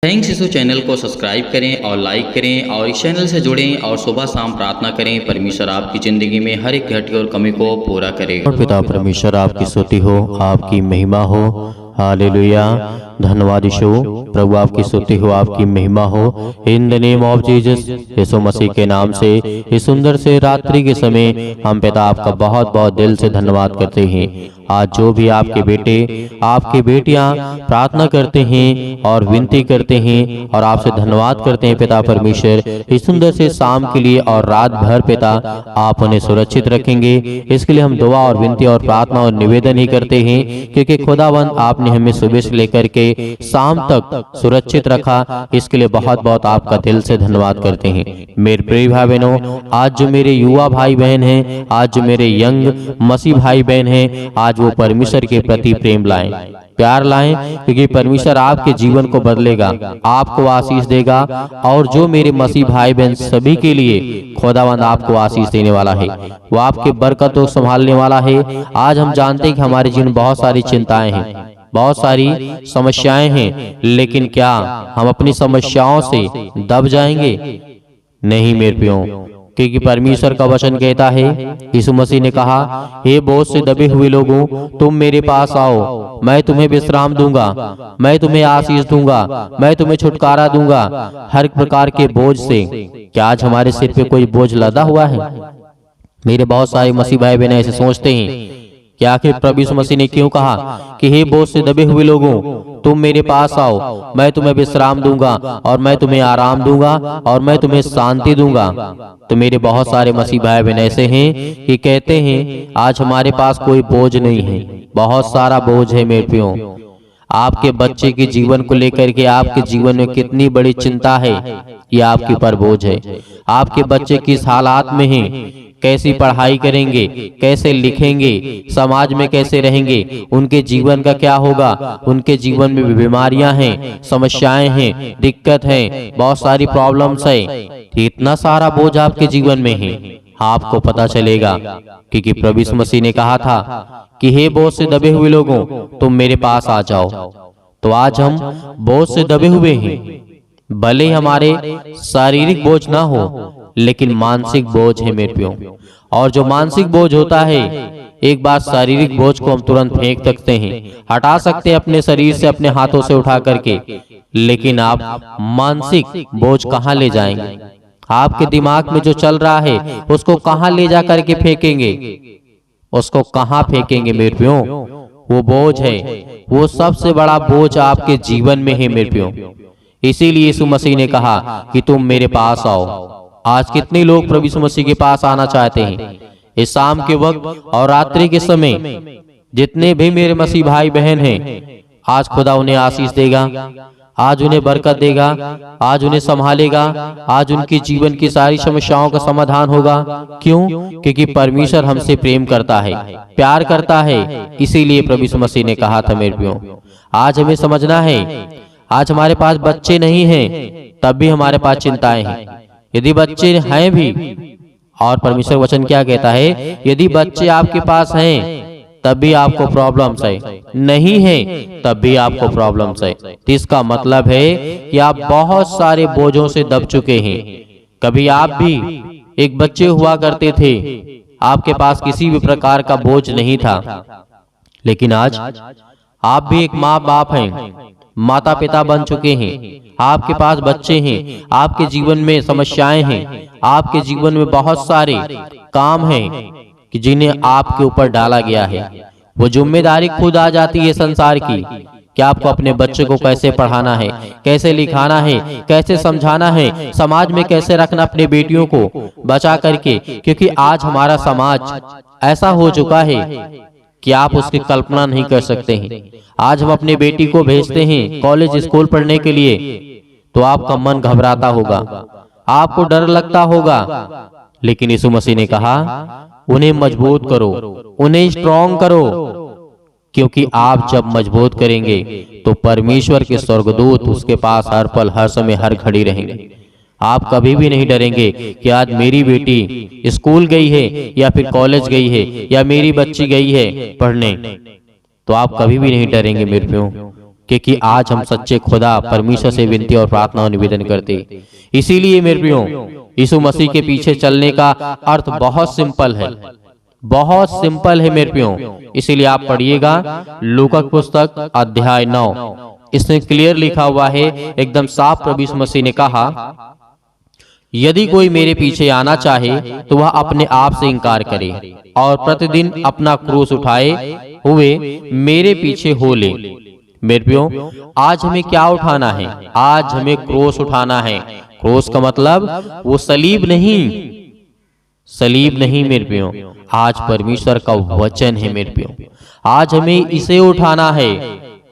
Thanks यीशु channel को subscribe करें और लाइक करें और इस चैनल से जुड़ें और सुबह शाम प्रार्थना करें। परमेश्वर आपकी ज़िंदगी में हर एक घटी और कमी को पूरा करेगा। और पिता परमेश्वर आपकी स्तुति हो, आपकी महिमा हो। हालेलुया। धन्यवाद यीशु। प्रभु आपकी स्तुति हो, आपकी महिमा हो। In the name of Jesus, Yeshu Masih के नाम से इस सुंदर से रात्रि के समय हम पिता आपका बहुत बहुत दिल से धन्यवाद करते हैं। आज जो भी आपके बेटे आपकी बेटियां प्रार्थना करते हैं और विनती करते हैं और आपसे धन्यवाद करते हैं पिता परमेश्वर, इस सुंदर से शाम के लिए और रात भर पिता आप उन्हें सुरक्षित रखेंगे। इसके लिए हम दुआ और विनती और प्रार्थना और निवेदन ही करते हैं, क्योंकि खुदावंद आपने हमें सुबह से लेकर के शाम तक सुरक्षित रखा। इसके लिए बहुत बहुत आपका दिल से धन्यवाद करते हैं। मेरे प्रिय भाई बहनों, आज जो मेरे युवा भाई बहन हैं, आज जो मेरे यंग मसीह भाई बहन हैं, आज वो परमेश्वर के प्रति प्रेम लाएं, प्यार लाएं, क्योंकि परमेश्वर आपके जीवन को बदलेगा, आपको आशीष देगा। और जो मेरे मसीह भाई बहन सभी के लिए खुदावंद आपको आशीष देने वाला है, वो आपके बरकतों को संभालने वाला है। आज हम जानते हैं कि हमारे जीवन में बहुत सारी चिंताएं हैं, बहुत सारी समस्याएं हैं, लेकिन क्या हम अपनी समस्याओं से दब जाएंगे? नहीं मेरे प्रियो, क्योंकि परमेश्वर का वचन कहता है, यीशु मसीह ने कहा, हे बोझ से दबे हुए लोगों, तुम मेरे पास आओ, मैं तुम्हें विश्राम दूंगा, मैं तुम्हें आशीष दूंगा, मैं तुम्हें छुटकारा दूंगा हर प्रकार के बोझ से। क्या आज हमारे सिर पे कोई बोझ लदा हुआ है? मेरे बहुत सारे मसीह भाई बहन ऐसे सोचते हैं कि आखिर प्रभु यीशु मसीह ने क्यों कहा कि हे बोझ से दबे हुए लोगों, तुम मेरे पास आओ, मैं तुम्हें विश्राम दूंगा और मैं तुम्हें आराम दूंगा और मैं तुम्हें शांति दूंगा। तो मेरे बहुत सारे मसीह भाई बहन ऐसे हैं कि कहते हैं आज हमारे पास कोई बोझ नहीं है, बहुत सारा बोझ है। मेरे प्रियो, आपके बच्चे के जीवन को लेकर के आपके जीवन में कितनी बड़ी चिंता है, ये आपके ऊपर बोझ है। आपके बच्चे किस हालात में हैं, कैसी पढ़ाई करेंगे, कैसे लिखेंगे, समाज में कैसे रहेंगे, उनके जीवन का क्या होगा, उनके जीवन में बीमारियां हैं, समस्याएं हैं, दिक्कत है, बहुत सारी प्रॉब्लम्स है। इतना सारा बोझ आपके जीवन में है, आपको पता चलेगा, क्योंकि प्रभु यीशु मसीह ने कहा था कि हे बोझ से दबे हुए लोगों, तुम मेरे पास आ जाओ। तो आज हम बोझ से दबे हुए हैं, भले हमारे शारीरिक बोझ ना हो, लेकिन मानसिक बोझ है मेरे प्रियो। और जो मानसिक बोझ होता है, एक बार शारीरिक बोझ को हम तुरंत फेंक सकते हैं, हटा सकते हैं अपने शरीर से, अपने हाथों से उठा करके, लेकिन आप मानसिक बोझ कहाँ ले जाएंगे? आपके दिमाग में जो चल रहा है उसको कहाँ ले जा करके फेंकेंगे? उसको कहाँ फेंकेंगे मेरे प्रियो? वो बोझ है, वो सबसे बड़ा बोझ आपके जीवन में है मेरे प्रियो। इसीलिए यीशु मसीह ने कहा कि तुम मेरे पास आओ। आज कितने लोग प्रभु यीशु मसीह के पास आना चाहते हैं? इस शाम के वक्त और रात्रि के समय जितने भी मेरे मसीह भाई बहन हैं, आज खुदा उन्हें आशीष देगा, आज उन्हें बरकत देगा, आज उन्हें संभालेगा, आज उनके जीवन की सारी समस्याओं का समाधान होगा। क्यों? क्योंकि परमेश्वर हमसे प्रेम करता है, प्यार करता है। इसीलिए प्रभु यीशु मसीह ने कहा था मेरे प्रियो, आज हमें समझना है, आज हमारे पास बच्चे नहीं हैं, तब भी हमारे पास चिंताएं हैं। यदि बच्चे हैं भी, और परमेश्वर वचन क्या कहता है, यदि बच्चे आपके पास हैं तब भी आपको प्रॉब्लम्स है, नहीं है तब भी आपको प्रॉब्लम्स है। तो इसका मतलब है कि आप बहुत सारे बोझों से दब चुके हैं। कभी आप भी एक बच्चे हुआ करते थे, आपके पास किसी भी प्रकार का बोझ नहीं था, लेकिन आज आप भी एक माँ बाप हैं, माता पिता बन चुके हैं, आपके पास बच्चे हैं, आपके जीवन में समस्याएं हैं, आपके जीवन में बहुत सारे काम हैं कि जिन्हें आपके ऊपर डाला गया है। वो जिम्मेदारी खुद आ जाती है संसार की कि आपको अपने बच्चे को कैसे पढ़ाना है, कैसे लिखाना है, कैसे समझाना है, समाज में कैसे रखना अपने बेटियों को बचा करके। क्योंकि आज हमारा समाज ऐसा हो चुका है कि आप उसकी कल्पना नहीं कर सकते हैं। आज हम अपने बेटी को भेजते हैं कॉलेज स्कूल पढ़ने के लिए, तो आपका मन घबराता होगा, आपको डर लगता होगा, लेकिन यीशु मसीह ने कहा उन्हें मजबूत करो, उन्हें स्ट्रॉन्ग करो, क्योंकि आप जब मजबूत करेंगे तो परमेश्वर के स्वर्गदूत उसके पास हर पल, हर समय, हर घड़ी रहेंगे। आप कभी भी नहीं डरेंगे कि आज मेरी बेटी स्कूल गई है या फिर कॉलेज गई है या मेरी बच्ची गई है पढ़ने, तो आप कभी भी नहीं डरेंगे मेरे प्रियो, क्योंकि आज हम सच्चे खुदा परमेश्वर से विनती और प्रार्थना और निवेदन करते। इसीलिए मेरे प्रियो, यीशु मसीह के पीछे चलने का अर्थ बहुत सिंपल है, बहुत सिंपल है मेरे प्रियो। इसीलिए आप पढ़िएगा लूका की पुस्तक अध्याय 9, इसमें क्लियर लिखा हुआ है, एकदम साफ प्रभु यीशु मसीह ने कहा, यदि कोई मेरे पीछे आना चाहे तो वह अपने आप से इनकार करे और प्रतिदिन अपना क्रूस उठाए हुए मेरे पीछे हो ले। मेरे प्रियो, आज हमें क्या उठाना है? आज हमें क्रूस उठाना है। क्रूस का मतलब वो सलीब नहीं, सलीब नहीं मेरे प्रियो, आज परमेश्वर का वचन है मेरे प्रियो। आज हमें इसे उठाना है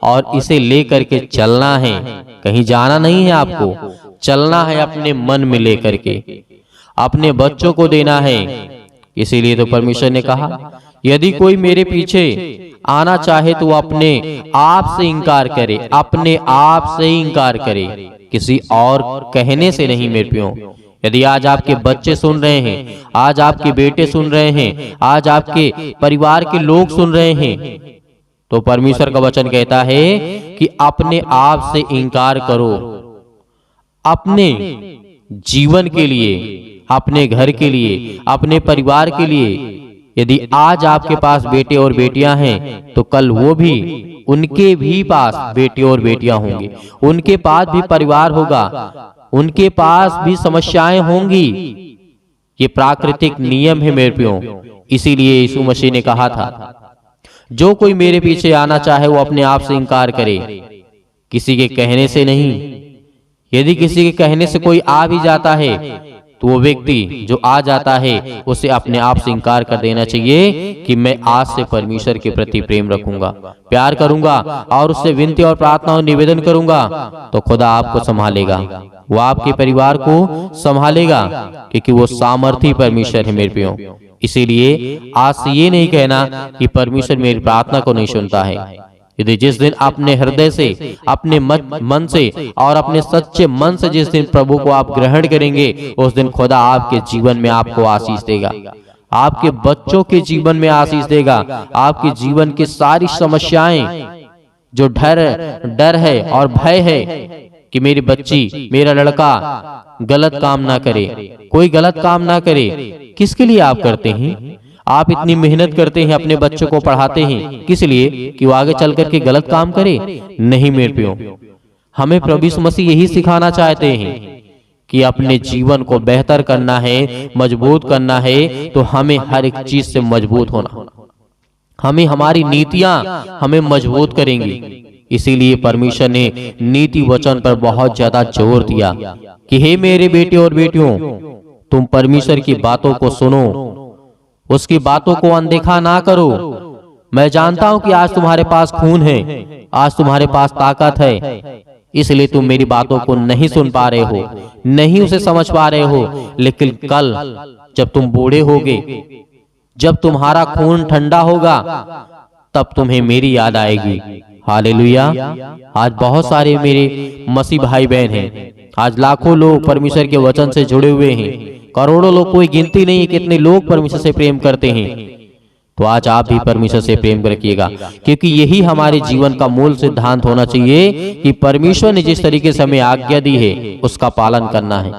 और इसे लेकर के चलना है। कहीं जाना नहीं है आपको, चलना है अपने मन में लेकर के, अपने बच्चों को देना है। इसीलिए तो परमेश्वर ने कहा, यदि कोई मेरे पीछे आना चाहे तो अपने आप से इनकार करे, अपने आप से ही इनकार करे, किसी और कहने से नहीं मेरे प्रियो। यदि आज आपके बच्चे सुन रहे हैं, आज आपके बेटे सुन रहे हैं, आज आपके परिवार के लोग सुन रहे हैं, तो परमेश्वर का वचन कहता है कि अपने आप से इनकार करो। अपने जीवन के लिए, अपने घर के लिए, अपने परिवार के लिए। यदि आज आपके पास बेटे और बेटियां हैं तो कल वो भी, उनके भी पास बेटे और बेटियां होंगे, उनके पास भी परिवार होगा, उनके पास भी समस्याएं होंगी। ये प्राकृतिक नियम है मेरे प्रियो। इसीलिए यीशु मसीह ने कहा था, जो कोई मेरे पीछे आना चाहे वो अपने आप से इनकार करे, किसी के कहने से नहीं। यदि किसी के कहने से कोई आ भी जाता है तो वो व्यक्ति जो आ जाता है उसे अपने आप से इनकार कर देना चाहिए कि मैं आज से परमेश्वर के प्रति प्रेम रखूंगा, प्यार करूंगा और उससे विनती और प्रार्थना और निवेदन करूंगा, तो खुदा आपको संभालेगा, वो आपके परिवार को संभालेगा, क्योंकि वो सामर्थी परमेश्वर है मेरे प्रियो। इसीलिए आज से ये नहीं कहना कि परमेश्वर मेरी प्रार्थना को नहीं सुनता है। यदि जिस दिन अपने हृदय से, अपने मन से और अपने सच्चे मन से जिस दिन प्रभु को आप ग्रहण करेंगे, उस दिन खुदा आपके जीवन में आपको आशीष देगा, आपके बच्चों के जीवन में आशीष देगा। आपके जीवन की सारी समस्याएं, जो डर है और भय है कि मेरी बच्ची, मेरा लड़का गलत काम ना करे, कोई गलत काम ना करे, किसके लिए आप करते हैं? आप इतनी मेहनत करते हैं, अपने बच्चों को पढ़ाते हैं, किस लिए? कि वो आगे चल करके गलत काम करे? नहीं मेरे प्रियो, हमें प्रभु यीशु मसीह यही सिखाना चाहते हैं कि अपने जीवन को बेहतर करना है, मजबूत करना है, तो हमें हर एक चीज से मजबूत होना, हमें हमारी नीतियां हमें मजबूत करेंगी। इसीलिए परमेश्वर ने नीति वचन पर बहुत ज्यादा जोर दिया कि हे मेरे बेटे और बेटियों, तुम परमेश्वर की बातों को सुनो, उसकी बातों को अनदेखा ना करो। मैं जानता हूं कि आज तुम्हारे पास खून है, आज तुम्हारे पास ताकत है, इसलिए तुम मेरी बातों को नहीं सुन पा रहे हो, नहीं उसे समझ पा रहे हो, लेकिन कल जब तुम बूढ़े होगे, जब तुम्हारा खून ठंडा होगा, तब तुम्हें मेरी याद आएगी। हालेलुया। आज बहुत सारे मेरे मसीह भाई बहन हैं, आज लाखों लोग परमेश्वर के वचन से जुड़े हुए हैं, करोड़ों लोग, कोई गिनती नहीं है कितने लोग परमेश्वर से प्रेम करते हैं। तो आज आप भी परमेश्वर से प्रेम रखिएगा, क्योंकि यही हमारे जीवन का मूल सिद्धांत होना चाहिए कि परमेश्वर ने जिस तरीके से हमें आज्ञा दी है उसका पालन करना है।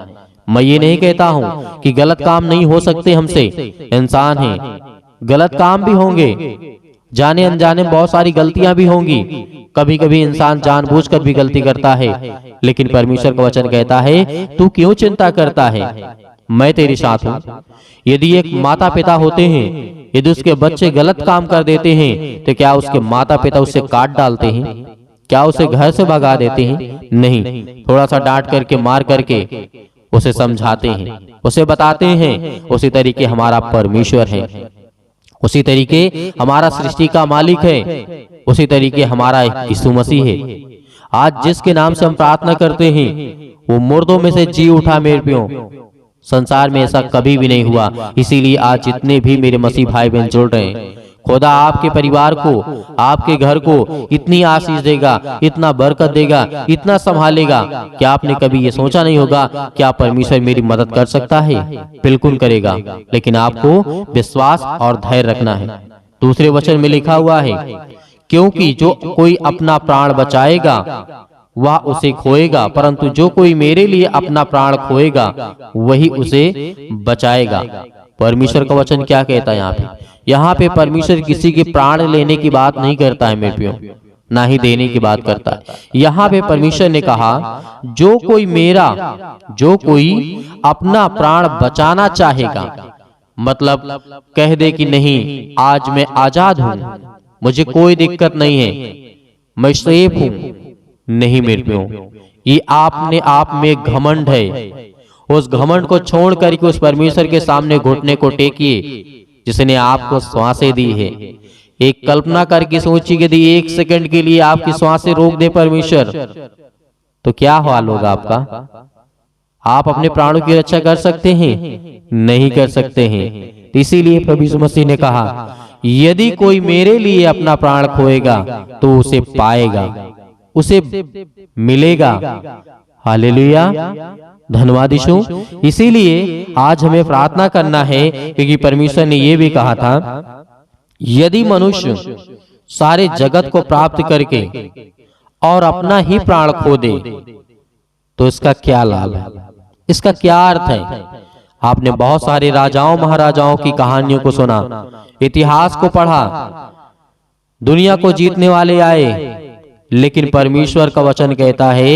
मैं ये नहीं कहता हूं कि गलत काम नहीं हो सकते, हमसे इंसान हैं, गलत काम भी होंगे, जाने अनजाने बहुत सारी गलतियां भी होंगी, कभी कभी इंसान जानबूझकर भी गलती करता है, लेकिन परमेश्वर का वचन कहता है तू क्यों चिंता करता है, मैं तेरे साथ हूं। यदि एक माता पिता होते हैं, यदि उसके बच्चे गलत काम कर देते हैं, तो क्या उसके माता पिता उसे काट डालते हैं? क्या उसे घर से भगा देते हैं? नहीं, थोड़ा सा डांट करके, मार करके उसे समझाते हैं, उसे बताते हैं। उसी तरीके हमारा परमेश्वर है, उसी तरीके हमारा सृष्टि का मालिक है, उसी तरीके हमारा यीशु मसीह है। आज जिसके नाम से हम प्रार्थना करते हैं वो मुर्दों में से जी उठा मेरे प्रियो। संसार में ऐसा कभी भी नहीं हुआ। इसीलिए आज जितने भी मेरे मसीह भाई बहन जुड़ रहे हैं, खुदा आपके परिवार को, आपके घर को इतनी आशीष देगा, इतना बरकत देगा, इतना संभालेगा कि आपने कभी ये सोचा नहीं होगा क्या परमेश्वर मेरी मदद कर सकता है। बिल्कुल करेगा, लेकिन आपको विश्वास और धैर्य रखना है। दूसरे वचन में लिखा हुआ है क्योंकि जो कोई अपना प्राण बचाएगा वह उसे खोएगा, परंतु जो कोई मेरे लिए अपना प्राण खोएगा वही उसे बचाएगा। परमेश्वर का वचन क्या कहता है यहाँ पे परमेश्वर किसी के प्राण लेने की बात नहीं करता है मेरे प्रियो, ना ही देने की बात करता है। यहाँ पे परमेश्वर ने कहा जो कोई अपना प्राण बचाना चाहेगा, मतलब कह दे कि नहीं आज मैं आजाद हूं, मुझे कोई दिक्कत नहीं है, मैं सेफ हूं। नहीं मेरे प्रियो, ये आपने आप में घमंड है। उस घमंड को छोड़ करके उस परमेश्वर के सामने घुटने को टेकिए जिसने आपको श्वासें दी है। एक कल्पना करके सोचिए यदि 1 सेकंड के लिए आपकी श्वासें रोक दे परमेश्वर, तो क्या हाल होगा आपका? आप अपने प्राणों की रक्षा कर सकते हैं? नहीं कर सकते हैं। इसीलिए प्रभु यीशु मसीह ने कहा यदि कोई मेरे लिए अपना प्राण खोएगा तो उसे पाएगा, उसे मिलेगा। हालेलुया, धन्यवाद यीशु। इसीलिए आज हमें प्रार्थना करना है, क्योंकि परमेश्वर ने यह भी कहा था यदि मनुष्य सारे जगत को प्राप्त करके और अपना ही प्राण खो दे तो इसका क्या लाभ है, इसका क्या अर्थ है? आपने बहुत सारे राजाओं महाराजाओं की कहानियों को सुना, इतिहास को पढ़ा, दुनिया को जीतने वाले आए, लेकिन परमेश्वर का वचन कहता है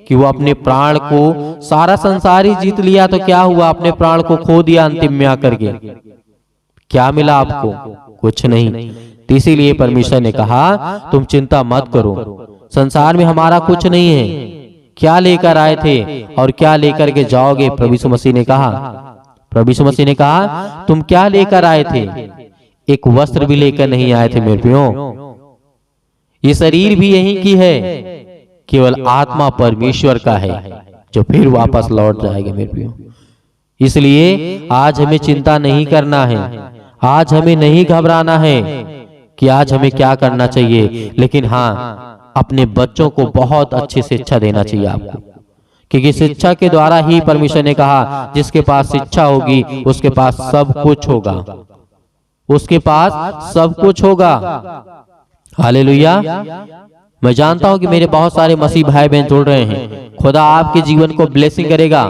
कि वो अपने प्राण को, सारा संसार ही जीत लिया तो क्या हुआ, अपने प्राण को खो दिया अंतिम में आकर के। क्या मिला आपको? कुछ नहीं। तो इसीलिए परमेश्वर ने कहा तुम चिंता मत करो, संसार में हमारा कुछ नहीं है, क्या लेकर आए थे और क्या लेकर के जाओगे? प्रभु यीशु मसीह ने कहा तुम क्या लेकर आए थे? एक वस्त्र भी लेकर नहीं आए थे मेरे प्रियो। ये शरीर भी यही की है, केवल आत्मा परमेश्वर का है जो फिर वापस लौट जाएगा मेरे प्रियो। इसलिए आज हमें चिंता नहीं करना है, आज हमें नहीं घबराना है कि आज हमें क्या करना चाहिए, लेकिन हाँ अपने बच्चों को बहुत अच्छी शिक्षा देना चाहिए आपको, क्योंकि शिक्षा के द्वारा ही परमेश्वर ने कहा जिसके पास शिक्षा होगी उसके पास सब कुछ होगा, उसके पास सब कुछ होगा। हालेलुया। मैं जानता हूं कि मेरे बहुत सारे मसीह भाई बहन जुड़ रहे हैं। खुदा आपके जीवन को ब्लेसिंग करेगा,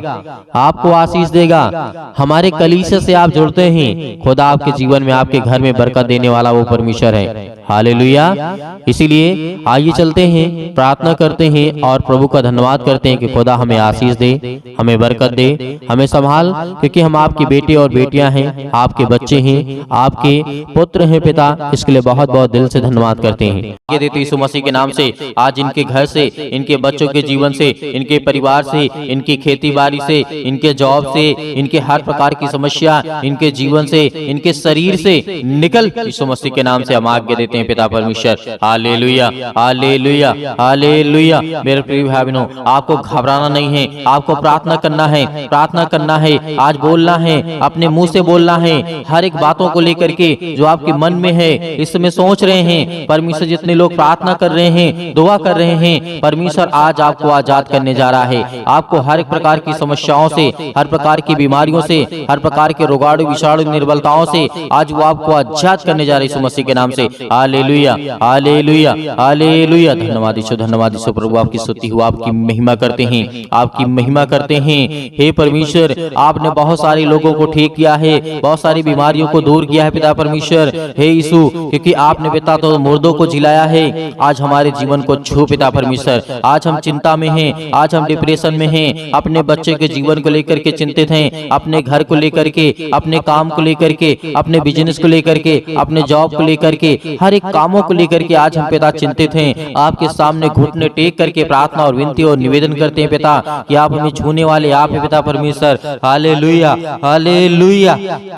आपको आशीष देगा। हमारे कलीसिया से आप जुड़ते हैं, खुदा आपके जीवन में, आपके घर में बरकत देने वाला वो परमेश्वर है। हालेलुया। इसीलिए आइए चलते हैं, प्रार्थना करते हैं और प्रभु का धन्यवाद करते हैं कि खुदा हमें आशीष दे, हमें बरकत दे, हमें संभाल, क्योंकि हम आपके बेटे और बेटियां हैं, आपके बच्चे हैं, आपके पुत्र हैं पिता। इसके लिए बहुत बहुत दिल से धन्यवाद करते हैं। ये देते यीशु मसीह के नाम से आज इनके घर से, इनके बच्चों के जीवन से, इनके परिवार से, इनकी खेती बाड़ी से, इनके जॉब से, इनके हर प्रकार की समस्या इनके जीवन से, इनके शरीर से निकल यीशु मसीह के नाम से हम आज्ञा देते हैं पिता परमेश्वर। Hallelujah, hallelujah, hallelujah. मेरे प्रिय भाई बहनों, आपको घबराना नहीं है, आपको प्रार्थना करना है, प्रार्थना करना है, आज बोलना है, अपने मुंह से बोलना है, हर एक बातों को लेकर के जो आपके मन में है, इस समय सोच रहे हैं। परमेश्वर जितने लोग प्रार्थना कर रहे हैं, दुआ कर रहे हैं, परमेश्वर आज आपको आजाद करने जा रहा है। आपको हर एक प्रकार की समस्याओं से, हर प्रकार की बीमारियों से, हर प्रकार के रोगाणु विषाणु निर्बलताओं से आज वो आपको आजाद करने जा रहे हैं यीशु मसीह के नाम से। Hallelujah, hallelujah, hallelujah. धन्यवाद यीशु, धन्यवाद यीशु। प्रभु आपकी स्तुति हो, आपकी महिमा करते हैं, आपकी महिमा करते हैं। हे परमेश्वर, आपने बहुत सारे लोगों को ठीक किया है, बहुत सारी बीमारियों को दूर किया है पिता परमेश्वर। हे यीशु, क्योंकि आपने पिता तो मुर्दों को जिलाया है, आज हमारे जीवन को छू पिता परमेश्वर। आज हम चिंता में हैं, आज हम डिप्रेशन में हैं, अपने बच्चे के जीवन को लेकर के चिंतित हैं, अपने घर को लेकर के, अपने काम को लेकर के, अपने बिजनेस को लेकर के, अपने जॉब को लेकर के, हर एक कामों को लेकर के आज हम पिता चिंतित हैं। आपके सामने घुटने टेक करके प्रार्थना और विनती और निवेदन करते हैं पिता कि आप हमें छूने वाले आप है पिता परमेश्वर। Hallelujah, hallelujah,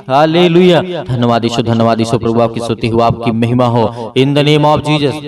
hallelujah. धन्यवाद यीशु, धन्यवाद यीशु। प्रभु आपकी स्तुति हो, आपकी महिमा हो, in the name of Jesus.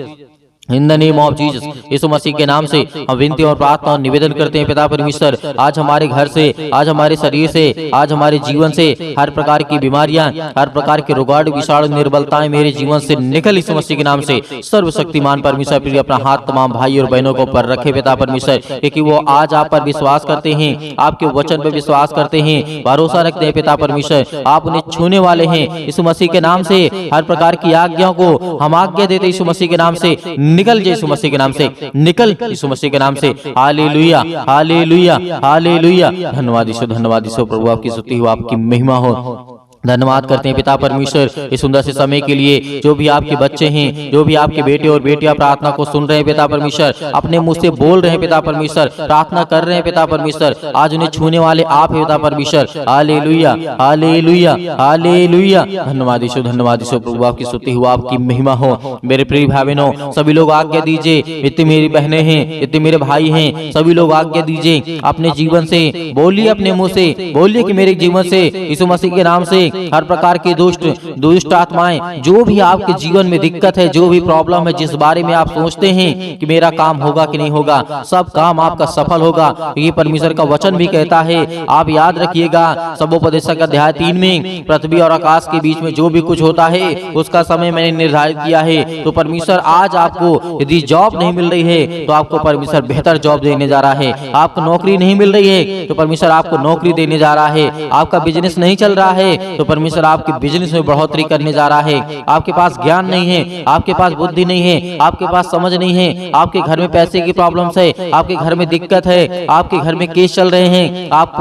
In the name of Jesus, Yeshu Masih के नाम से हम विनती और प्रार्थना और निवेदन करते हैं पिता परमेश्वर, आज हमारे घर से, आज हमारे शरीर से, आज हमारे जीवन से हर प्रकार की बीमारियां, हर प्रकार के रोगाणु विषाणु निर्बलताएं मेरे जीवन से निकल यीशु मसीह के नाम से। सर्वशक्तिमान परमेश्वर प्रिय अपना हाथ तमाम भाई और बहनों को पर रखे पिता परमेश्वर, क्योंकि वो आज आप पर विश्वास करते हैं, आपके वचन पर विश्वास करते हैं, भरोसा रखते हैं पिता परमेश्वर, आप उन्हें छूने वाले हैं यीशु मसीह के नाम से। हर प्रकार की आज्ञाओं को हम आज्ञा देते यीशु मसीह के नाम से, निकल जाए यीशु मसीह के नाम से, निकल यीशु मसीह के नाम से। Hallelujah hallelujah hallelujah. धन्यवाद यीशु प्रभु, आपकी स्तुति हो, आपकी महिमा हो। धन्यवाद करते हैं पिता परमेश्वर इस सुंदर से समय के लिए। जो भी आपके बच्चे हैं, जो भी आपके बेटे और बेटियां प्रार्थना को सुन रहे हैं पिता परमेश्वर, अपने मुंह से बोल रहे हैं पिता परमेश्वर, प्रार्थना कर रहे हैं पिता परमेश्वर, आज उन्हें छूने वाले आप हैं पिता परमेश्वर। Hallelujah hallelujah hallelujah. धन्यवाद यीशु प्रभु, आपकी स्तुति हो, आपकी महिमा हो। मेरे प्रिय भाई बहनों, सभी लोग आज्ञा दीजिए, इतनी मेरी बहनें हैं, इतने मेरे भाई हैं, सभी लोग आज्ञा दीजिए अपने जीवन से, बोलिए अपने मुंह से, बोलिए कि मेरे जीवन से यीशु मसीह के नाम से हर प्रकार की दुष्ट आत्माएं, जो भी आपके जीवन में दिक्कत है, जो भी प्रॉब्लम है, जिस बारे में आप सोचते हैं कि मेरा काम होगा कि नहीं होगा, सब काम आपका सफल होगा। ये परमेश्वर का वचन भी कहता है, आप याद रखिएगा सबोपदेशक अध्याय 3 में, पृथ्वी और आकाश के बीच में जो भी कुछ होता है उसका समय मैंने निर्धारित किया है। तो परमेश्वर आज आपको यदि जॉब नहीं मिल रही है तो आपको परमेश्वर बेहतर जॉब देने जा रहा है। आपको नौकरी नहीं मिल रही है तो परमेश्वर आपको नौकरी देने जा रहा है। आपका बिजनेस नहीं चल रहा है तो परमेश्वर आपके बिजनेस में बढ़ोतरी करने जा रहा है। आपके पास ज्ञान नहीं है, आपके पास बुद्धि नहीं है, आपके पास समझ नहीं है, आपके घर में पैसे की प्रॉब्लम्स है, आपके घर में दिक्कत है, आपके घर में केस चल रहे हैं, आप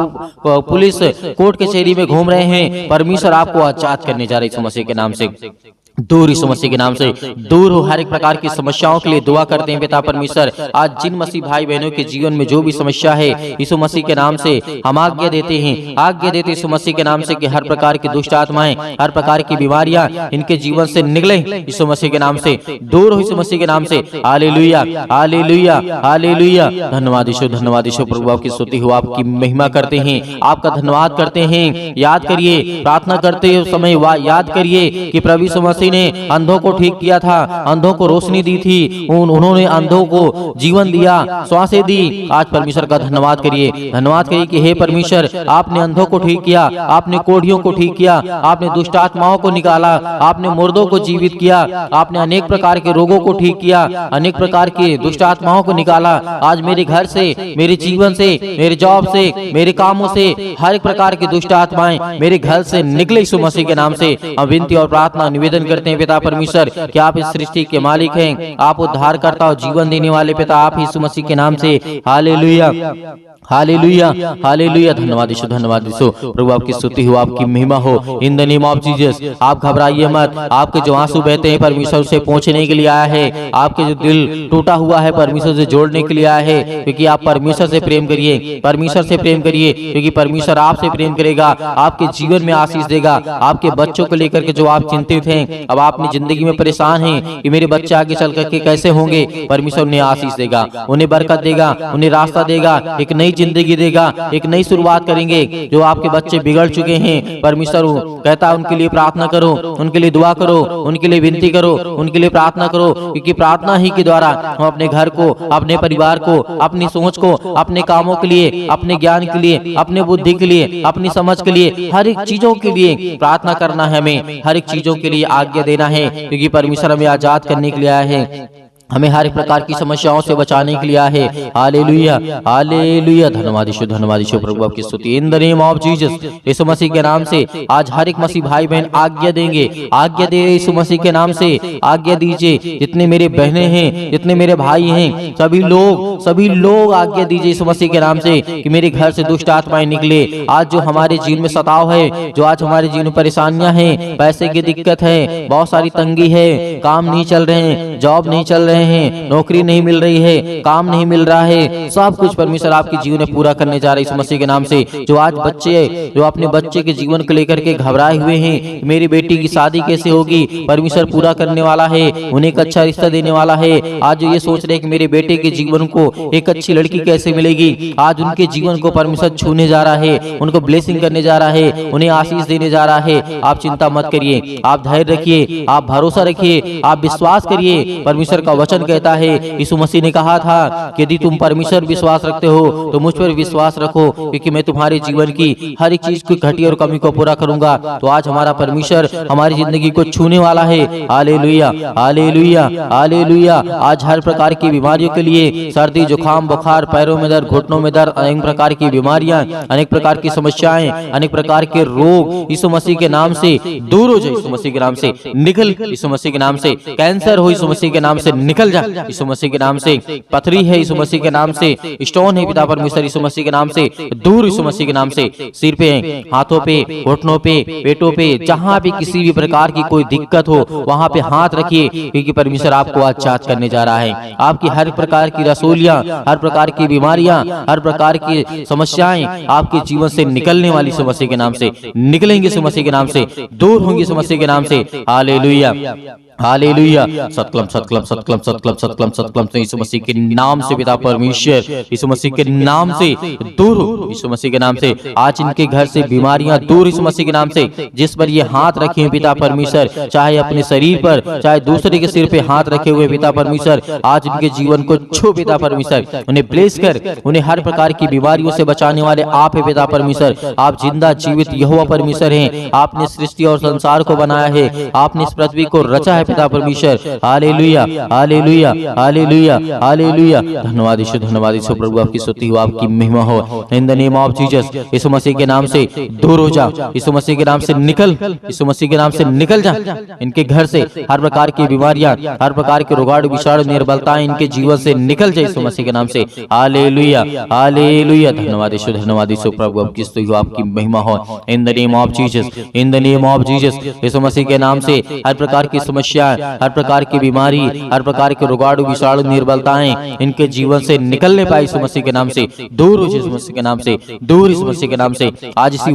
पुलिस कोर्ट कचहरी में घूम रहे हैं, परमेश्वर आपको आजाद करने जा रहे हैं यीशु मसीह के नाम से। दूर यीशु मसीह के नाम से दूर हो हर एक प्रकार की समस्याओं के लिए दुआ करते हैं पिता परमेश्वर। आज जिन मसीह भाई बहनों के जीवन में जो भी समस्या है यीशु मसीह के नाम से हम आज्ञा देते हैं, आज्ञा देते यीशु मसीह के नाम से कि हर प्रकार की दुष्ट आत्माएं, हर प्रकार की बीमारियां इनके जीवन से निकले यीशु मसीह के नाम से, दूर हो यीशु मसीह के नाम से। Hallelujah hallelujah hallelujah. धन्यवाद यीशु प्रभु, आपकी स्तुति हो, आपकी महिमा करते हैं, आपका धन्यवाद करते हैं। याद करिए, प्रार्थना करते हुए समय याद करिए कि प्रभु यीशु मसीह ने अंधों को ठीक किया था, अंधों को रोशनी दी थी, उन्होंने अंधों को जीवन दिया, श्वासें दी। आज परमेश्वर का धन्यवाद करिए, धन्यवाद करिए कि हे परमेश्वर, आपने अंधों को ठीक किया, आपने कोढ़ियों को ठीक किया, आपने दुष्ट आत्माओं को निकाला, आपने मुर्दों को जीवित किया, आपने अनेक प्रकार के रोगों को ठीक किया, अनेक प्रकार की दुष्ट आत्माओं को निकाला। आज मेरे घर से, मेरे जीवन से, मेरे जॉब से, मेरे कामों से हर एक प्रकार की दुष्ट आत्माएं मेरे घर से निकले यीशु मसीह के नाम से। हम विनती और प्रार्थना निवेदन करते हैं पिता परमेश्वर कि आप इस सृष्टि के मालिक हैं, आप उद्धारकर्ता और जीवन देने वाले पिता आप यीशु मसीह के नाम से। Hallelujah hallelujah hallelujah. धन्यवाद यीशु प्रभु, आपकी स्तुति हो, आपकी महिमा हो। In the name of Jesus, आप घबराइए मत। आपके जो आंसू बहते हैं परमेश्वर से पहुंचने के लिए आया है, आपके जो दिल टूटा हुआ है परमेश्वर से जोड़ने के लिए आया है, क्योंकि आप परमेश्वर से प्रेम करिए, परमेश्वर से प्रेम करिए, क्योंकि परमेश्वर आपसे प्रेम करेगा, आपके जीवन में आशीष देगा। आपके बच्चों को लेकर के जो आप चिंतित हैं, अब आप अपनी जिंदगी में परेशान हैं कि मेरे बच्चे आगे चल करके कैसे होंगे, परमेश्वर उन्हें आशीष देगा, उन्हें बरकत देगा, उन्हें रास्ता देगा, एक नई जिंदगी देगा, एक नई शुरुआत करेंगे। जो आपके बच्चे बिगड़ चुके हैं, परमेश्वर कहता है उनके लिए प्रार्थना करो, उनके लिए दुआ करो, उनके लिए विनती करो, उनके लिए प्रार्थना करो, क्योंकि प्रार्थना ही के द्वारा हम अपने घर को, अपने परिवार को, अपनी सोच को, अपने कामों के लिए, अपने ज्ञान के लिए, अपने बुद्धि के लिए, अपनी समझ के लिए, हर एक चीजों के लिए प्रार्थना करना है। हमें हर एक चीजों के लिए आज्ञा देना है, क्योंकि परमेश्वर हमें आजाद करने के लिए आया है, हमें हर एक प्रकार की समस्याओं से बचाने के लिए आया है। Hallelujah hallelujah. धन्यवाद यीशु प्रभु, आपकी स्तुति। In the name of Jesus, Yeshu Masih के नाम से आज हर एक मसीह भाई बहन आज्ञा देंगे, आज्ञा दे यीशु मसीह के नाम से आज्ञा दीजिए। जितने मेरे बहनें हैं, जितने मेरे भाई हैं, सभी लोग आज्ञा दीजिए यीशु मसीह के नाम से कि मेरे घर से दुष्ट आत्माएं निकले। आज जो हमारे जीवन में सताव है, जो आज हमारे जीवन में परेशानियां हैं, पैसे की दिक्कत है, बहुत सारी तंगी है, काम नहीं चल रहे हैं, जॉब नहीं चल रहे हैं, नौकरी नहीं मिल रही है, काम नहीं मिल रहा है, सब कुछ परमेश्वर आपके जीवन में पूरा करने जा रहे हैं इस मसीह के नाम से। जो आज बच्चे, जो अपने बच्चे के जीवन को लेकर के घबराए हुए हैं, मेरी बेटी की शादी कैसे होगी, परमेश्वर पूरा करने वाला है, उन्हें एक अच्छा रिश्ता देने वाला है। आज जो ये सोच रहे हैं कि मेरे बेटे के जीवन को एक अच्छी लड़की कैसे मिलेगी, आज उनके जीवन को परमेश्वर छूने जा रहा है, उनको ब्लेसिंग करने जा रहा है, उन्हें आशीष देने जा रहा है। आप चिंता मत करिए, आप धैर्य रखिए, आप भरोसा रखिए, आप विश्वास करिए। परमेश्वर का वचन वचन कहता है, यीशु मसीह ने कहा था कि यदि तुम परमेश्वर विश्वास रखते हो तो मुझ पर विश्वास रखो, क्योंकि मैं तुम्हारे जीवन की हर एक चीज की घटी और कमी को पूरा करूंगा। तो आज हमारा परमेश्वर हमारी जिंदगी को छूने वाला है। Hallelujah, hallelujah, hallelujah. आज हर प्रकार की बीमारियों के लिए, सर्दी, जुकाम, बुखार, पैरों में दर्द, घुटनों में दर्द, अनेक प्रकार की बीमारियां, अनेक प्रकार की समस्याएं, अनेक प्रकार के रोग यीशु मसीह के नाम से दूर हो जाए, यीशु मसीह के नाम से निकल, यीशु मसीह के नाम से कैंसर हो, यीशु मसीह के नाम से निकल जा, यीशु मसीह के नाम से पथरी है, यीशु मसीह के नाम से स्टोन है, पिता परमेश्वर यीशु मसीह के नाम से दूर, यीशु मसीह के नाम से सिर पे, हाथों पे, घुटनों पे, पेटों पे, जहां भी किसी भी प्रकार की कोई दिक्कत हो वहां पे हाथ रखिए, क्योंकि परमेश्वर आपको आज जांच करने जा रहा है। आपकी हर प्रकार की रसोलियां, हर प्रकार की बीमारियां, हर प्रकार की समस्याएं आपके जीवन से निकलने वाली यीशु मसीह के नाम से निकलेंगे, यीशु मसीह के नाम से दूर होंगे, यीशु मसीह के नाम से। Hallelujah, hallelujah. सतकलम, सतकलम, सतकलम, सतकलम, सतकलम, सतकलम। तो यीशु मसीह के नाम से पिता परमेश्वर यीशु मसीह के नाम से दूर हो, यीशु मसीह के नाम से आज इनके घर से बीमारियां दूर, यीशु मसीह के नाम से। जिस पर ये हाथ रखे हैं पिता परमेश्वर, चाहे अपने शरीर पर, चाहे दूसरे के सिर पे हाथ रखे हुए पिता परमेश्वर, आज इनके जीवन को छू पिता परमेश्वर, उन्हें ब्लेस कर, उन्हें हर प्रकार की बीमारियों से बचाने वाले आप है पिता परमेश्वर। आप जिंदा जीवित यहोवा परमेश्वर हैं। आपने सृष्टि और संसार को बनाया है, आपने इस पृथ्वी को रचा है पिता परमेश्वर। Hallelujah, hallelujah, hallelujah, hallelujah. धन्यवाद यीशु, धन्यवाद यीशु। प्रभु आपकी स्तुति हो, आपकी महिमा हो। In the name of Jesus, Yeshu Masih के नाम से दूर हो जा, यीशु मसीह के नाम से निकल, यीशु मसीह के नाम से निकल जा। इनके घर से हर प्रकार की बीमारियां, हर प्रकार के रोगाणु, विषाणु, निर्बलताएं इनके जीवन से निकल जाए, यीशु मसीह के नाम से। Hallelujah, hallelujah. धन्यवाद यीशु, धन्यवाद यीशु। प्रभु आपकी स्तुति हो, आपकी महिमा हो। In the name of Jesus, in the name of Jesus, Yeshu Masih के नाम से हर प्रकार की समस्या, हर प्रकार की बीमारी, हर प्रकार के रोगाणु, विषाणु, निर्बलताएं इनके जीवन से निकलने पाए, यीशु मसीह के नाम से दूर हो, यीशु मसीह के नाम से दूर, यीशु मसीह के नाम से। आज इसी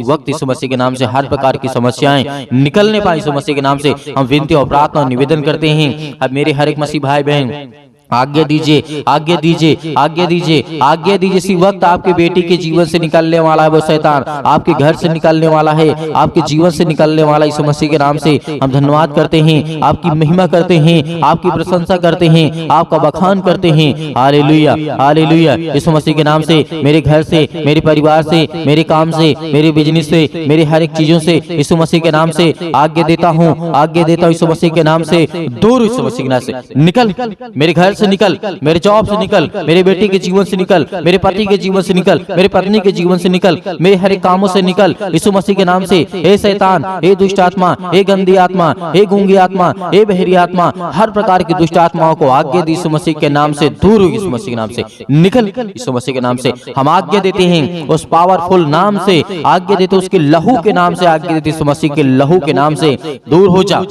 वक्त यीशु मसीह के नाम से हर प्रकार की समस्याएं निकलने पाए, यीशु मसीह के नाम से हम विनती और प्रार्थना और निवेदन करते हैं। अब मेरे हर एक मसीह भाई बहन आज्ञा दीजिए, आज्ञा दीजिए, आज्ञा दीजिए, आज्ञा दीजिए। इसी वक्त आपके बेटी के जीवन से निकलने वाला है वो शैतान, आपके घर से निकलने वाला है, आपके जीवन से निकलने वाला यीशु मसीह के नाम से हम धन्यवाद करते हैं, आपकी महिमा करते हैं, आपकी प्रशंसा करते हैं, आपका बखान करते हैं। Hallelujah, hallelujah. यीशु मसीह के नाम से मेरे घर से, मेरे परिवार से, मेरे काम से, मेरे बिजनेस से, मेरे हर एक चीजों से यीशु मसीह के नाम से आज्ञा देता हूँ, आज्ञा देता हूँ। यीशु मसीह के नाम से दूर, यीशु मसीह के नाम से निकल, मेरे घर से निकल, मेरे जॉब से निकल, मेरे बेटे के जीवन से निकल, मेरे पति के जीवन से निकल, मेरे पत्नी के जीवन से निकल, मेरे हर एक कामों से निकल, यीशु मसीह के नाम से। हे शैतान, हे दुष्ट आत्मा, हे गंदी आत्मा, हे गूंगी आत्मा, हे बहरी आत्मा, हर प्रकार की दुष्ट आत्माओं को आज्ञा दी, यीशु मसीह के नाम से दूर हो, यीशु मसीह के नाम से निकल, यीशु मसीह के नाम से हम आज्ञा देते हैं। उस पावरफुल नाम से आज्ञा देते, उसके लहू के नाम से आज्ञा देते, यीशु मसीह के लहू के नाम से दूर हो जा।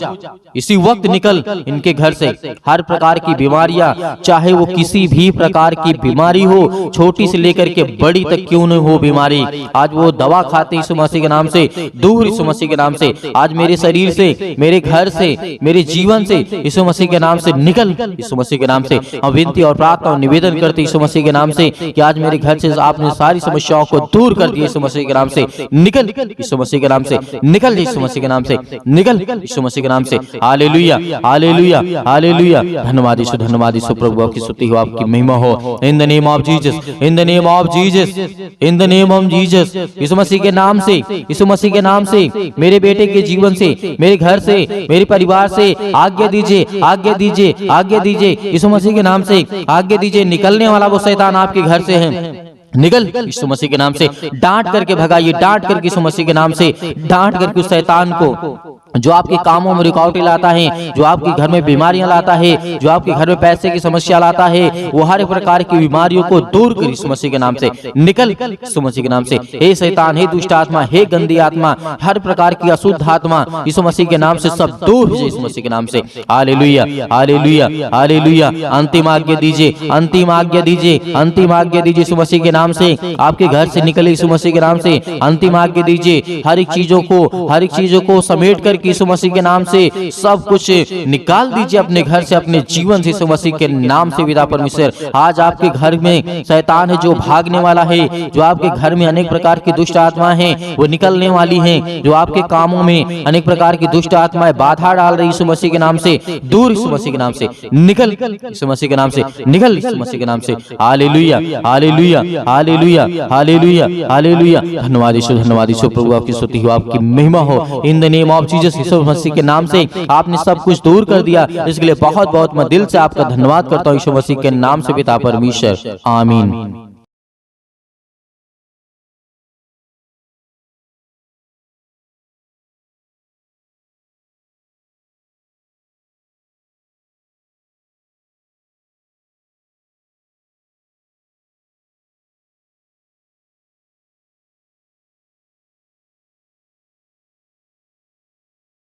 इसी वक्त निकल इनके घर से हर प्रकार की बीमारियां, चाहे वो किसी भी प्रकार की बीमारी हो, छोटी से लेकर के बड़ी तक क्यों न हो बीमारी, आज वो दवा खाते यीशु मसीह के नाम से दूर, यीशु मसीह के नाम से। आज मेरे शरीर से, मेरे घर से, मेरे जीवन से यीशु मसीह के नाम से निकल, यीशु मसीह के नाम से हम विनती और प्रार्थना और निवेदन करते यीशु मसीह के नाम से कि आज मेरे घर से आपने सारी समस्याओं को दूर कर दिया, यीशु मसीह के नाम से निकल, यीशु मसीह के नाम से निकल, यीशु मसीह के नाम से निकल, यीशु मसीह के नाम से। Hallelujah, hallelujah, hallelujah. धन्यवाद यीशु, धन्यवाद यीशु। प्रभु आपकी स्तुति हो, आपकी महिमा हो। In the name of Jesus, in the name of Jesus, in the name of Jesus, Yeshu Masih के नाम से, यीशु मसीह के नाम से मेरे बेटे के जीवन से, मेरे घर से, मेरे परिवार से आज्ञा दीजिए, आज्ञा दीजिए, आज्ञा दीजिए, यीशु मसीह के नाम से आज्ञा दीजिए। निकलने वाला वो शैतान आपके घर से है, निकल यीशु मसीह के नाम से। डांट करके भगाइए, डांट करके यीशु मसीह के नाम से डांट करके उस शैतान को जो आपके कामों में रुकावटें लाता है, जो आपके घर में बीमारियां लाता है, जो आपके घर में पैसे की समस्या लाता है, वो हर प्रकार की बीमारियों को दूर कर यीशु मसीह के नाम से निकल, यीशु मसीह के नाम से। हे शैतान, हे दुष्ट आत्मा, हे गंदी आत्मा, हर प्रकार की अशुद्ध आत्मा यीशु मसीह के नाम से सब दूर हो जाए, यीशु मसीह के नाम से। Hallelujah, hallelujah, hallelujah. अंतिम आज्ञा दीजिए, अंतिम आज्ञा दीजिए, अंतिम आज्ञा दीजिए यीशु मसीह के नाम से। आपके घर से निकले यीशु मसीह के नाम से अंतिम आज्ञा दीजिए। हर एक चीजों को समेट कर करके यीशु मसीह के नाम से सब कुछ निकाल दीजिए अपने घर से, अपने जीवन से, यीशु मसीह के नाम से। पिता परमेश्वर, आज आपके घर में शैतान है जो भागने वाला है, जो आपके घर में अनेक प्रकार की दुष्ट आत्माएं हैं वो निकलने वाली हैं, जो आपके कामों में अनेक प्रकार की दुष्ट आत्माएं बाधा डाल रही, यीशु मसीह के नाम से दूर, यीशु मसीह के नाम से निकल, यीशु मसीह के नाम से निकल, यीशु मसीह के नाम से। Hallelujah, hallelujah, hallelujah, hallelujah, hallelujah. धन्यवाद यीशु, धन्यवाद यीशु। प्रभु आपकी स्तुति हो, आपकी महिमा हो। In the name of Jesus, Yeshu Masih के नाम से आपने सब कुछ दूर कर दिया, इसके लिए बहुत बहुत मैं दिल से आपका धन्यवाद करता हूँ यीशु मसीह के नाम से पिता परमेश्वर, आमीन।